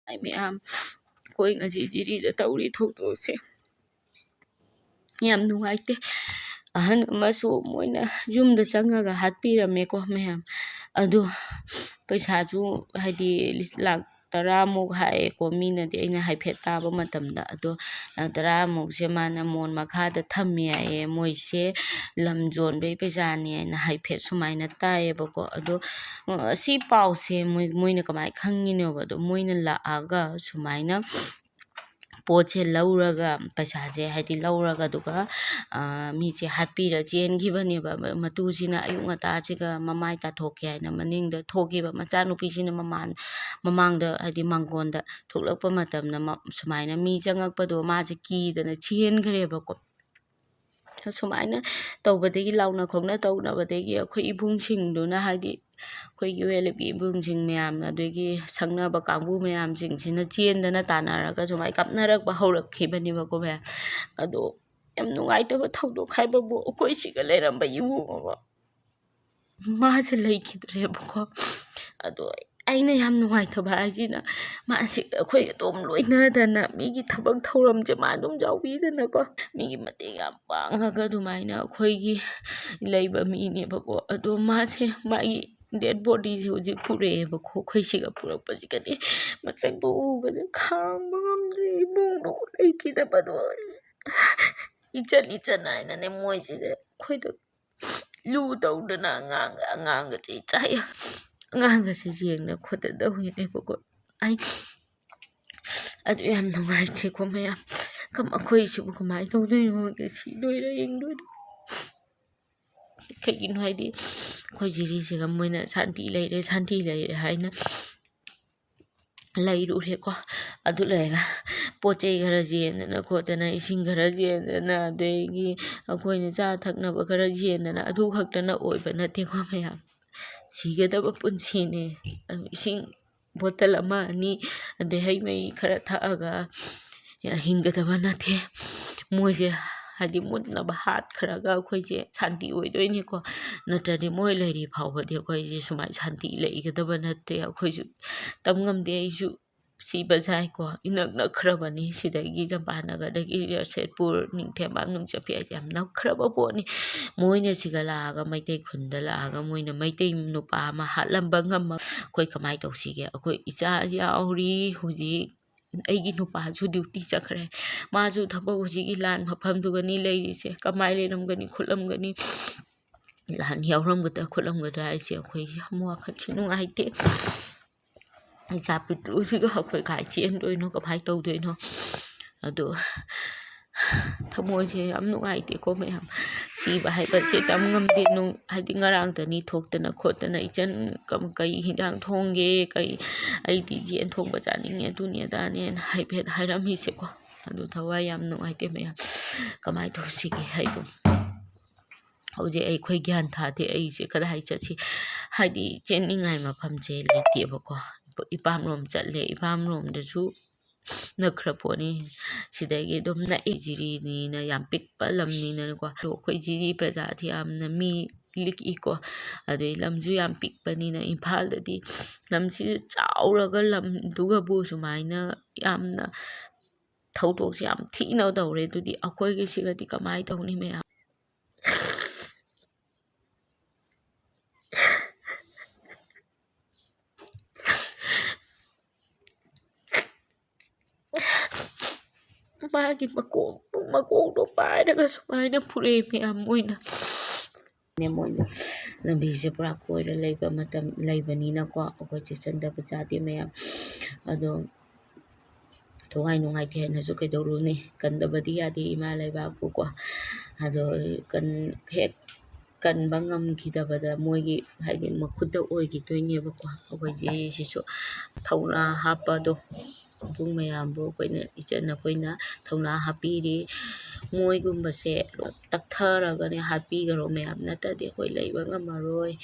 Ai miyam ꯑꯩꯈꯣꯏ ꯉꯁꯤ ꯖꯤꯔꯤꯗ ꯇꯧꯔꯤ ꯊꯧꯗꯣꯛꯁꯦ ꯌꯥꯝ ꯅꯨꯡꯉꯥꯏꯇꯦ ꯑꯍꯟ ꯑꯃꯁꯨ ꯃꯣꯏꯅ ꯌꯨꯝꯗ ꯆꯪꯉꯒ ꯍꯥꯠꯄꯤꯔꯝꯃꯦꯀꯣ ꯃꯌꯥꯝ ꯑꯗꯣ ꯄꯩꯁꯥꯁꯨ ꯍꯥꯏꯗꯤ ꯂꯥꯛ 10,000ꯃꯨꯛ ꯍꯥꯏꯌꯦꯀꯣ ꯃꯤꯅꯗꯤ ꯑꯩꯅ ꯍꯥꯏꯐꯦꯠ ꯇꯥꯕ ꯃꯇꯝꯗ ꯑꯗꯣ ꯂꯥꯛ 10,000ꯃꯨꯛꯁꯦ ꯃꯥꯅ ꯃꯣꯟ ꯃꯈꯥꯗ ꯊꯝꯃꯦ ꯍꯥꯏꯌꯦ ꯃꯣꯏꯁꯦ ꯂꯝ ꯌꯣꯟꯕꯩ ꯄꯩꯁꯥꯅꯦ ꯍꯥꯏꯅ ꯍꯥꯏꯐꯦꯠ ꯁꯨꯃꯥꯏꯅ ꯇꯥꯏꯌꯦꯕꯀꯣ ꯑꯗꯣ ꯁꯤ ꯄꯥꯎꯁꯦ ꯃꯣꯏꯅ ꯀꯃꯥꯏꯅ ꯈꯪꯉꯤꯅꯣꯕ ꯑꯗꯣ ꯃꯣꯏꯅ ꯂꯥꯛꯑꯒ ꯁꯨꯃꯥꯏꯅ ꯄꯣꯠꯁꯦ ꯂꯧꯔꯒ ꯄꯩꯁꯥꯁꯦ ꯍꯥꯏꯗꯤ ꯂꯧꯔꯒ ꯑꯗꯨꯒ ꯃꯤꯁꯦ ꯍꯥꯠꯄꯤꯔ ꯆꯦꯟꯈꯤꯕꯅꯦꯕ ꯃꯇꯨꯁꯤꯅ ꯑꯌꯨꯛ ꯉꯟꯇꯥꯁꯤꯒ ꯃꯃꯥꯏ ꯇꯥꯊꯣꯛꯀꯦ ꯍꯥꯏꯅ ꯃꯅꯤꯡꯗ ꯊꯣꯛꯈꯤꯕ ꯃꯆꯥꯅꯨꯄꯤꯁꯤꯅ ꯃꯃꯥꯡꯗ ꯍꯥꯏꯗꯤ ꯃꯥꯡꯒꯣꯟꯗ ꯊꯣꯛꯂꯛꯄ ꯃꯇꯝꯗ ꯁꯨꯃꯥꯏꯅ ꯃꯤ ꯆꯪꯉꯛꯄꯗꯣ ꯃꯥꯁꯦ ꯀꯤꯗꯅ ꯆꯦꯟꯈ꯭ꯔꯦꯕꯀꯣ ꯁꯨꯃꯥꯏꯅ ꯇꯧꯕꯗꯒꯤ ꯂꯥꯎꯅ ꯈꯣꯡꯅ ꯇꯧꯅꯕꯗꯒꯤ ꯑꯩꯈꯣꯏ ꯏꯕꯨꯡꯁꯤꯡꯗꯨꯅ ꯍꯥꯏꯗꯤ ꯑꯩꯈꯣꯏꯒꯤ ꯌꯨ.ꯑꯦꯜ.ꯑꯦꯐ.ꯄꯤ ꯏꯕꯨꯡꯁꯤꯡ ꯃꯌꯥꯝꯅ ꯑꯗꯒꯤ ꯁꯪꯅꯕ ꯀꯥꯡꯕꯨ ꯃꯌꯥꯝꯁꯤꯡꯁꯤꯅ ꯆꯦꯟꯗꯅ ꯇꯥꯟꯅꯔꯒ ꯁꯨꯃꯥꯏꯅ ꯀꯥꯞꯅꯔꯛꯄ ꯍꯧꯔꯛꯈꯤꯕꯅꯦꯕꯀꯣ ꯃꯌꯥꯝ ꯑꯗꯣ ꯌꯥꯝ ꯅꯨꯡꯉꯥꯏꯇꯕ ꯊꯧꯗꯣꯛ ꯍꯥꯏꯕꯕꯨ ꯑꯩꯈꯣꯏ ꯁꯤꯒ ꯂꯩꯔꯝꯕ ꯏꯕꯨꯡ ꯑꯃ ꯃꯥꯁꯦ ꯂꯩꯈꯤꯗ꯭ꯔꯦꯕꯀꯣ ꯑꯗꯣ ꯑꯩꯅ ꯌꯥꯝ ꯅꯨꯡꯉꯥꯏꯇꯕ ꯍꯥꯏꯁꯤꯅ ꯃꯥꯁꯤ ꯑꯩꯈꯣꯏ ꯑꯗꯨꯝ ꯂꯣꯏꯅꯗꯅ ꯃꯤꯒꯤ ꯊꯕꯛ ꯊꯧꯔꯝꯁꯦ ꯃꯥ ꯑꯗꯨꯝ ꯌꯥꯎꯕꯤꯗꯅꯀꯣ ꯃꯤꯒꯤ ꯃꯇꯦꯡ ꯌꯥꯝ ꯄꯥꯡꯉꯒ ꯑꯗꯨꯃꯥꯏꯅ ꯑꯩꯈꯣꯏꯒꯤ ꯂꯩꯕ ꯃꯤꯅꯦꯕꯀꯣ ꯑꯗꯣ ꯃꯥꯁꯦ ꯃꯥꯒꯤ ꯗꯦꯠ ꯕꯣꯗꯤꯁꯦ ꯍꯧꯖꯤꯛ ꯄꯨꯔꯛꯑꯦꯕꯀꯣ ꯑꯩꯈꯣꯏ ꯁꯤꯒ ꯄꯨꯔꯛꯄꯁꯤꯒꯗꯤ ꯃꯁꯛꯇꯣ ꯎꯕꯗ ꯈꯥꯡꯕ ꯉꯝꯗ꯭ꯔꯦ ꯏꯕꯨꯡꯗꯣ ꯂꯩꯈꯤꯗꯕꯗꯣ ꯏꯆꯟ ꯍꯥꯏꯅꯅꯦ ꯃꯣꯏꯁꯤꯗ ꯑꯩꯈꯣꯏꯗ ꯂꯨ ꯇꯧꯗꯅ ꯑꯉꯥꯡꯒꯁꯦ ꯑꯉꯥꯡꯒꯁꯦ ꯌꯦꯡꯅ ꯈꯣꯠꯇꯅ ꯇꯧꯋꯤꯅꯦꯕꯀꯣ ꯑꯗꯨ ꯌꯥꯝ ꯅꯨꯡꯉꯥꯏꯇꯦꯀꯣ ꯃꯌꯥꯝ ꯑꯩꯈꯣꯏꯁꯤꯕꯨ ꯀꯃꯥꯏꯅ ꯇꯧꯗꯣꯏꯅꯣ ꯁꯤꯗꯣꯏꯔꯥ ꯌꯦꯡꯗꯣꯏꯔꯥ ꯀꯩꯒꯤꯅꯣ ꯍꯥꯏꯗꯤ ꯑꯩꯈꯣꯏ ꯖꯤꯔꯤꯁꯤꯒ ꯃꯣꯏꯅ ꯁꯥꯟꯇꯤ ꯂꯩꯔꯦ ꯍꯥꯏꯅ ꯂꯩꯔꯨꯔꯦꯀꯣ ꯑꯗꯨ ꯂꯩꯔꯒ ꯄꯣꯠ ꯆꯩ ꯈꯔ ꯆꯦꯟꯗꯅ ꯈꯣꯠꯇꯅ ꯏꯁꯤꯡ ꯈꯔ ꯆꯦꯟꯗꯅ ꯑꯗꯒꯤ ꯑꯩꯈꯣꯏꯅ ꯆꯥ ꯊꯛꯅꯕ ꯈꯔ ꯆꯦꯟꯗꯅ ꯑꯗꯨ ꯈꯛꯇꯅ ꯑꯣꯏꯕ ꯅꯠꯇꯦꯀꯣ ꯃꯌꯥꯝ ꯁꯤꯒꯗꯕ ꯄꯨꯟꯁꯤꯅꯦ ꯏꯁꯤꯡ ꯕꯣꯇꯜ 1 2 ꯑꯗꯩ ꯍꯩ ꯃꯍꯤ ꯈꯔ ꯊꯛꯑꯒ ꯍꯤꯡꯒꯗꯕ ꯅꯠꯇꯦ ꯃꯣꯏꯁꯦ ꯍꯥꯏꯗꯤ ꯃꯨꯠꯅꯕ ꯍꯥꯠꯈ꯭ꯔꯒ ꯑꯩꯈꯣꯏꯁꯦ ꯁꯥꯟꯇꯤ ꯑꯣꯏꯗꯣꯏꯅꯤꯀꯣ ꯅꯠꯇ꯭ꯔꯗꯤ ꯃꯣꯏ ꯂꯩꯔꯤ ꯐꯥꯎꯕꯗꯤ ꯑꯩꯈꯣꯏꯁꯦ ꯁꯨꯃꯥꯏꯅ ꯁꯥꯟꯇꯤ ꯂꯩꯒꯗꯕ ꯅꯠꯇꯦ ꯑꯩꯈꯣꯏꯁꯨ ꯇꯝ ꯉꯝꯗꯦ ꯑꯩꯁꯨ ꯁꯤꯕ ꯌꯥꯏꯀꯣ ꯏꯅꯛ ꯅꯛꯈ꯭ꯔꯕꯅꯤ ꯁꯤꯗꯒꯤ ꯆꯝꯄꯥꯅꯒꯔꯗꯒꯤ ꯖꯝꯁꯦꯗꯄꯨꯔ ꯅꯤꯡꯊꯦꯝꯕꯥꯝ ꯅꯨꯡꯆꯠꯄꯤ ꯍꯥꯏꯁꯦ ꯌꯥꯝ ꯅꯛꯈ꯭ꯔꯕ ꯄꯣꯠꯅꯤ ꯃꯣꯏꯅ ꯁꯤꯒ ꯂꯥꯛꯑꯒ ꯃꯩꯇꯩ ꯈꯨꯟꯗ ꯂꯥꯛꯑꯒ ꯃꯣꯏꯅ ꯃꯩꯇꯩ ꯅꯨꯄꯥ ꯑꯃ ꯍꯥꯠꯂꯝꯕ ꯉꯝꯃ ꯑꯩꯈꯣꯏ ꯀꯃꯥꯏꯅ ꯇꯧꯁꯤꯒꯦ ꯑꯩꯈꯣꯏ ꯏꯆꯥ ꯌꯥꯎꯔꯤ ꯍꯧꯖꯤꯛ ꯑꯩꯒꯤ ꯅꯨꯄꯥꯁꯨ ꯗ꯭ꯌꯨꯇꯤ ꯆꯠꯈ꯭ꯔꯦ ꯃꯥꯁꯨ ꯊꯕꯛ ꯍꯧꯖꯤꯛꯀꯤ ꯂꯥꯟ ꯃꯐꯝꯗꯨꯒꯅꯤ ꯂꯩꯔꯤꯁꯦ ꯀꯃꯥꯏꯅ ꯂꯩꯔꯝꯒꯅꯤ ꯈꯣꯠꯂꯝꯒꯅꯤ ꯂꯥꯟ ꯌꯥꯎꯔꯝꯒꯗ꯭ꯔꯥ ꯈꯣꯠꯂꯝꯒꯗ꯭ꯔꯥ ꯍꯥꯏꯁꯦ ꯑꯩꯈꯣꯏꯁꯦ ꯌꯥꯝ ꯋꯥꯈꯜꯁꯦ ꯅꯨꯡꯉꯥꯏꯇꯦ ꯏꯆꯥ ꯄꯤꯇ꯭ꯔꯨꯁꯤꯒ ꯑꯩꯈꯣꯏ ꯀꯥꯏ ꯆꯦꯟꯗꯣꯏꯅꯣ ꯀꯃꯥꯏꯅ ꯇꯧꯗꯣꯏꯅꯣ ꯑꯗꯣ ꯊꯃꯣꯏꯁꯦ ꯌꯥꯝ ꯅꯨꯡꯉꯥꯏꯇꯦꯀꯣ ꯃꯌꯥꯝ ꯁꯤꯕ ꯍꯥꯏꯕꯁꯦ ꯇꯝ ꯉꯝꯗꯦ ꯍꯥꯏꯗꯤ ꯉꯔꯥꯡꯇꯅꯤ ꯊꯣꯛꯇꯅ ꯈꯣꯠꯇꯅ ꯏꯆꯟ ꯀꯩ ꯍꯤꯟꯖꯥꯡ ꯊꯣꯡꯒꯦ ꯑꯩꯗꯤ ꯌꯦꯟ ꯊꯣꯡꯕ ꯆꯥꯅꯤꯡꯉꯦ ꯑꯗꯨꯅꯤ ꯑꯗꯥꯅꯦꯅ ꯍꯥꯏꯐꯦꯠ ꯍꯥꯏꯔꯝꯃꯤꯁꯦꯀꯣ ꯑꯗꯨ ꯊꯋꯥꯏ ꯌꯥꯝ ꯅꯨꯡꯉꯥꯏꯇꯦ ꯃꯌꯥꯝ ꯀꯃꯥꯏꯅ ꯇꯧꯁꯤꯒꯦ ꯍꯥꯏꯗꯣ ꯍꯧꯖꯤꯛ ꯑꯩꯈꯣꯏ ꯒ꯭ꯌꯥꯟ ꯇꯥꯗꯦ ꯑꯩꯁꯦ ꯀꯗꯥꯏ ꯆꯠꯁꯤ ꯍꯥꯏꯗꯤ ꯆꯦꯟꯅꯤꯡꯉꯥꯏ ꯃꯐꯝꯁꯦ ꯂꯩꯇꯦꯕꯀꯣ ꯏꯄꯥꯝꯂꯣꯝ ꯆꯠꯂꯦ ꯏꯄꯥꯝꯂꯣꯝꯗꯁꯨ ꯅꯛꯈ꯭ꯔ ꯄꯣꯠꯅꯤ ꯁꯤꯗꯒꯤ ꯑꯗꯨꯝ ꯅꯛꯏ ꯖꯤꯔꯤꯅꯤꯅ ꯌꯥꯝ ꯄꯤꯛꯄ ꯂꯝꯅꯤꯅꯀꯣ ꯑꯗꯣ ꯑꯩꯈꯣꯏ ꯖꯤꯔꯤ ꯄ꯭ꯔꯖꯥꯗꯤ ꯌꯥꯝꯅ ꯃꯤ ꯂꯤꯛꯏꯀꯣ ꯑꯗꯩ ꯂꯝꯁꯨ ꯌꯥꯝ ꯄꯤꯛꯄꯅꯤꯅ ꯏꯝꯐꯥꯜꯗꯗꯤ ꯂꯝꯁꯤꯁꯨ ꯆꯥꯎꯔꯒ ꯂꯝꯗꯨꯒꯕꯨ ꯁꯨꯃꯥꯏꯅ ꯌꯥꯝꯅ ꯊꯧꯗꯣꯛꯁꯦ ꯌꯥꯝ ꯊꯤꯅ ꯇꯧꯔꯦ ꯑꯗꯨꯗꯤ ꯑꯩꯈꯣꯏꯒꯤꯁꯤꯒꯗꯤ ꯀꯃꯥꯏꯅ ꯇꯧꯅꯤ ꯃꯌꯥꯝ ꯃꯥꯒꯤ ꯃꯀꯣꯛꯇꯣ ꯄꯥꯏꯔꯒ ꯁꯨꯃꯥꯏꯅ ꯄꯨꯔꯛꯑꯦ ꯃꯌꯥꯝ ꯃꯣꯏꯅ ꯂꯝꯕꯤꯁꯦ ꯄꯨꯔꯥ ꯀꯣꯏꯔ ꯂꯩꯕ ꯃꯇꯝ ꯂꯩꯕꯅꯤꯅꯀꯣ ꯑꯩꯈꯣꯏ ꯆꯦꯛꯁꯤꯟꯗꯕ ꯌꯥꯗꯦ ꯃꯌꯥꯝ ꯑꯗꯣ ꯊꯋꯥꯏ ꯅꯨꯡꯉꯥꯏꯇꯦ ꯍꯥꯏꯅꯁꯨ ꯀꯩꯗꯧꯔꯨꯅꯤ ꯀꯟꯗꯕꯗꯤ ꯌꯥꯗꯦ ꯏꯃꯥ ꯂꯩꯕꯥꯛꯄꯨꯀꯣ ꯑꯗꯣ ꯍꯦꯛ ꯀꯟꯕ ꯉꯝꯈꯤꯗꯕꯗ ꯃꯣꯏꯒꯤ ꯍꯥꯏꯗꯤ ꯃꯈꯨꯠꯇ ꯑꯣꯏꯈꯤꯗꯣꯏꯅꯦꯕꯀꯣ ꯑꯩꯈꯣꯏ ꯖꯤꯔꯤꯁꯤꯁꯨ ꯊꯧꯅꯥ ꯍꯥꯞꯄꯗꯣ ꯏꯕꯨꯡ ꯃꯌꯥꯝꯕꯨ ꯑꯩꯈꯣꯏꯅ ꯊꯧꯅꯥ ꯍꯥꯞꯄꯤꯔꯤ ꯃꯣꯏꯒꯨꯝꯕꯁꯦ ꯇꯛꯊꯔꯒꯅꯦ ꯍꯥꯠꯄꯤꯈꯔꯣ ꯃꯌꯥꯝ ꯅꯠꯇ꯭ꯔꯗꯤ ꯑꯩꯈꯣই ꯂꯩꯕ ꯉꯝꯃꯔꯣꯏ